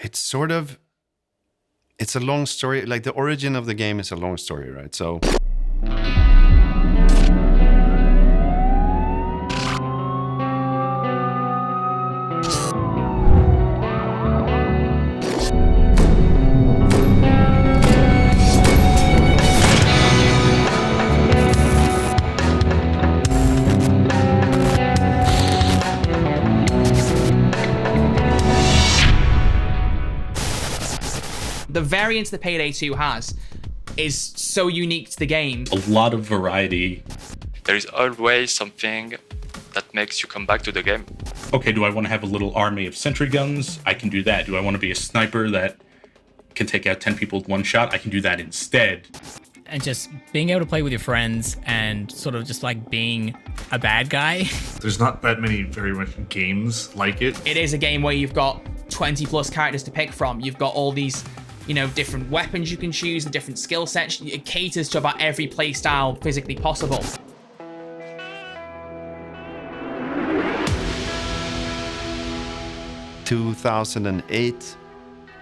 It's sort of, it's a long story. Like the origin of the game is a long story, right? So. The variance that Payday 2 has is so unique to the game. A lot of variety. There is always something that makes you come back to the game. Okay, do I want to have a little army of sentry guns? I can do that. Do I want to be a sniper that can take out 10 people with one shot? I can do that instead. And just being able to play with your friends and sort of just like being a bad guy. There's not that many very much games like it. It is a game where you've got 20 plus characters to pick from. You've got all these, you know, different weapons you can choose, the different skill sets. It caters to about every play style physically possible. In 2008,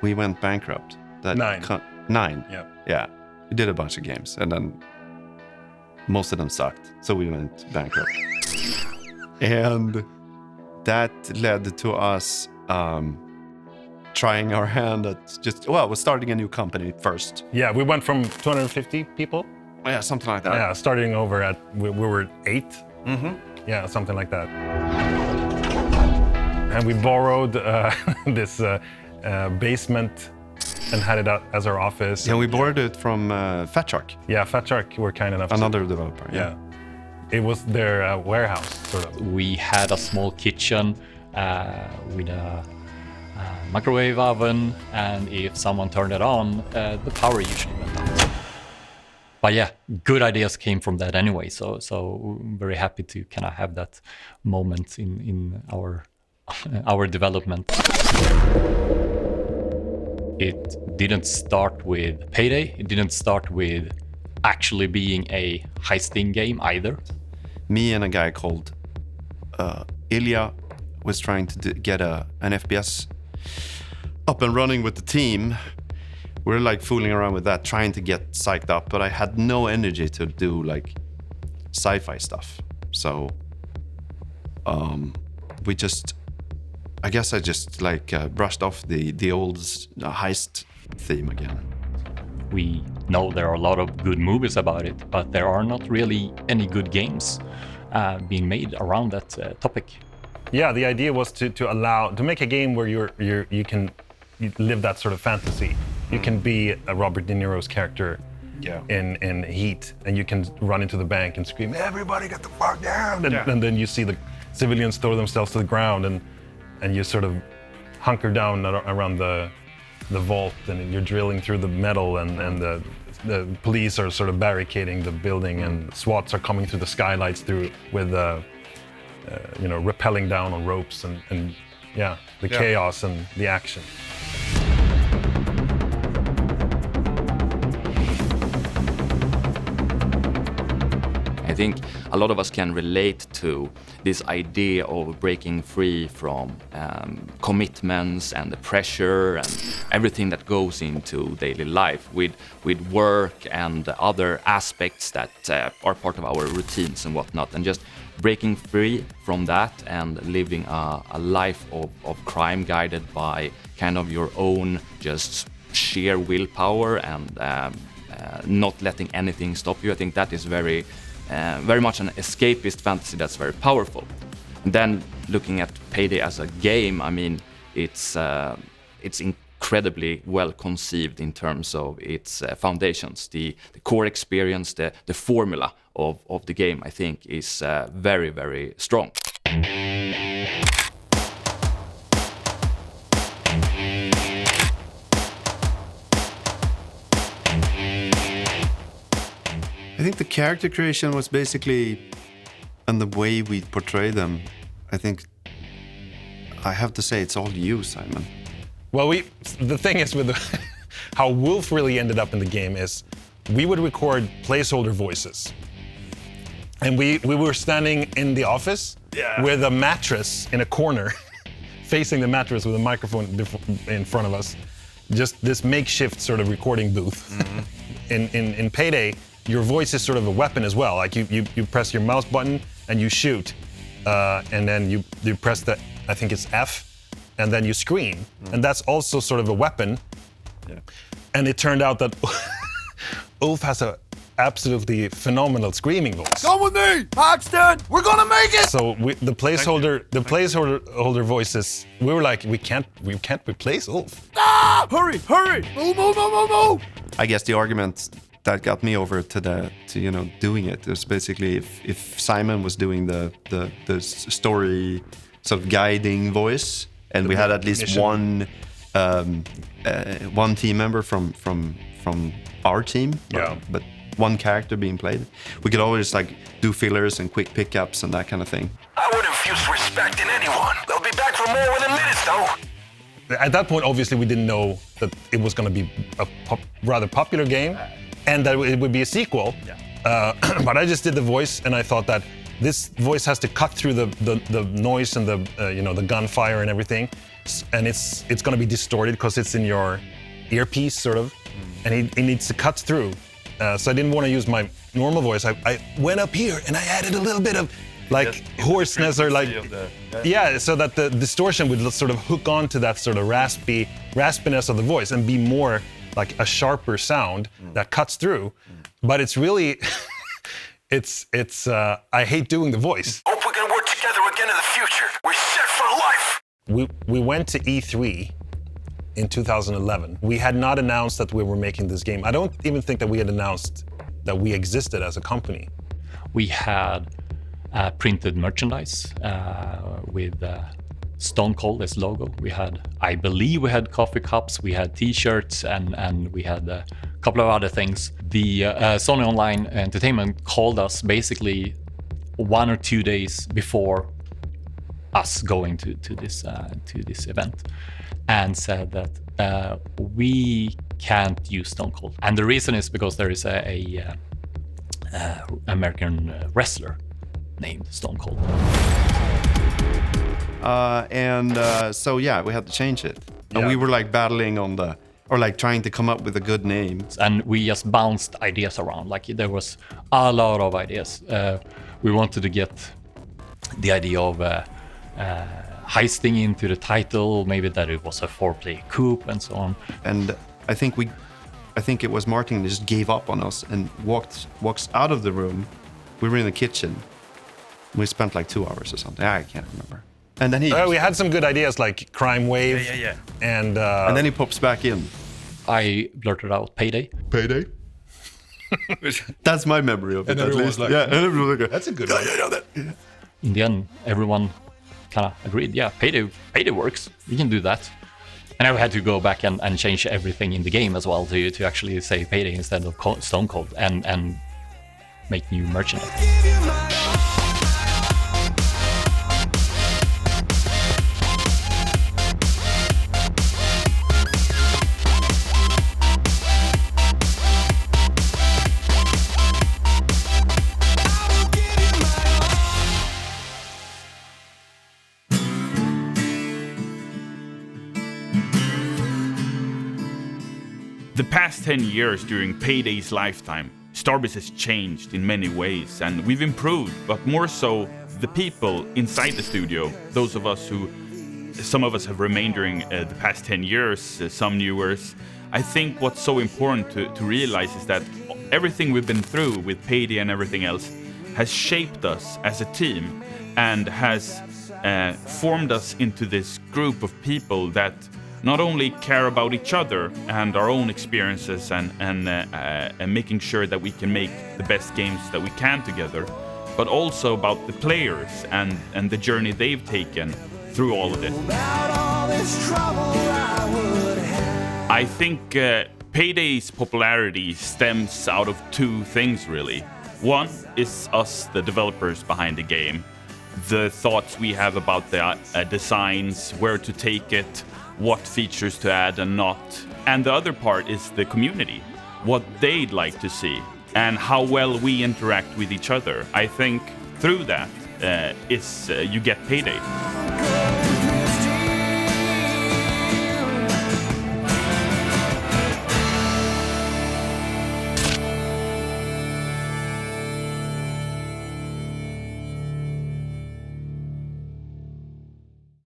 we went bankrupt. Nine. Yeah. Yeah. We did a bunch of games, and then most of them sucked, so we went bankrupt. And that led to us trying our hand at we're starting a new company first. Yeah, we went from 250 people. Yeah, something like that. Yeah, starting over at, we were 8. Mm-hmm. Yeah, something like that. And we borrowed this basement and had it out as our office. Yeah, we borrowed it from Fat Shark. Yeah, Fat Shark were kind enough. Another developer. Yeah. It was their warehouse, sort of. We had a small kitchen with a microwave oven, and if someone turned it on, the power usually went out. But yeah, good ideas came from that anyway, so I'm very happy to kind of have that moment in our development. It didn't start with Payday. It didn't start with actually being a heisting game either. Me and a guy called Ilya was trying to get an FPS up and running with the team. We were like fooling around with that, trying to get psyched up, but I had no energy to do like sci-fi stuff. So I guess I just like brushed off the old heist theme again. We know there are a lot of good movies about it, but there are not really any good games being made around that topic. Yeah, the idea was to make a game where you can live that sort of fantasy. You can be a Robert De Niro's character in Heat, and you can run into the bank and scream, "Everybody get the fuck down!" And then you see the civilians throw themselves to the ground, and you sort of hunker down around the vault, and you're drilling through the metal, and the police are sort of barricading the building, and SWATs are coming through the skylights with rappelling down on ropes, and the chaos and the action. I think a lot of us can relate to this idea of breaking free from commitments and the pressure and everything that goes into daily life with work and other aspects that are part of our routines and whatnot, and just breaking free from that and living a life of crime guided by kind of your own just sheer willpower and not letting anything stop you. I think that is very much an escapist fantasy that's very powerful. And then looking at Payday as a game, I mean, it's incredibly well conceived in terms of its foundations. The core experience, the formula of the game, I think, is very, very strong. I think the character creation was basically, and the way we portray them, I think I have to say it's all you, Simon. Well, the thing is with how Wolf really ended up in the game is we would record placeholder voices. And we were standing in the office with a mattress in a corner facing the mattress with a microphone in front of us. Just this makeshift sort of recording booth. In Payday, your voice is sort of a weapon as well. Like you press your mouse button and you shoot, and then you press the, I think it's F, and then you scream. And that's also sort of a weapon. Yeah. And it turned out that Ulf has a absolutely phenomenal screaming voice. Come with me, Paxton! We're gonna make it! So the placeholder voices, we were like, we can't replace Ulf. Ah! Hurry! Move! I guess the argument that got me over to doing it was basically if Simon was doing the story sort of guiding voice, and we had at least one team member from our team, but one character being played, we could always like do fillers and quick pickups and that kind of thing. I would infuse respect in anyone. They'll be back for more within minutes, though. At that point, obviously, we didn't know that it was going to be a rather popular game, and that it would be a sequel. But I just did the voice, and I thought that this voice has to cut through the noise and the gunfire and everything, and it's going to be distorted because it's in your earpiece, sort of, and it needs to cut through. So I didn't want to use my normal voice. I went up here and I added a little bit of like hoarseness or like so that the distortion would sort of hook onto that sort of raspiness of the voice and be more like a sharper sound that cuts through. But it's really it's I hate doing the voice. Hope we can work together again in the future. We're set for life. We went to E3 in 2011. We had not announced that we were making this game. I don't even think that we had announced that we existed as a company. We had printed merchandise with Stone Cold as logo. I believe we had coffee cups, we had t-shirts, and we had a couple of other things. The Sony Online Entertainment called us basically 1 or 2 days before us going to this event, and said that we can't use Stone Cold. And the reason is because there is a American wrestler named Stone Cold. So yeah, we had to change it. And we were like battling on trying to come up with a good name. And we just bounced ideas around. Like there was a lot of ideas. We wanted to get the idea of heisting into the title, maybe that it was a 4-player coup and so on. And I think it was Martin that just gave up on us and walks out of the room. We were in the kitchen. We spent like 2 hours or something. I can't remember. And then we had some good ideas like Crime Wave. Yeah. And then he pops back in. I blurted out Payday. Payday? That's my memory of it, at least. Like, and everyone was like, that's a good idea. In the end, everyone kind of agreed, yeah, Payday works. We can do that. And I had to go back and change everything in the game as well to actually say Payday instead of Stone Cold and make new merchandise. The past 10 years during Payday's lifetime, Starbase has changed in many ways, and we've improved, but more so the people inside the studio, those of us who, some of us have remained during the past 10 years, some newers. I think what's so important to realize is that everything we've been through with Payday and everything else has shaped us as a team and has formed us into this group of people that not only care about each other and our own experiences and making sure that we can make the best games that we can together, but also about the players and the journey they've taken through all of this. I think Payday's popularity stems out of two things, really. One is us, the developers behind the game, the thoughts we have about the designs, where to take it, what features to add and not. And the other part is the community, what they'd like to see, and how well we interact with each other. I think through that you get Payday.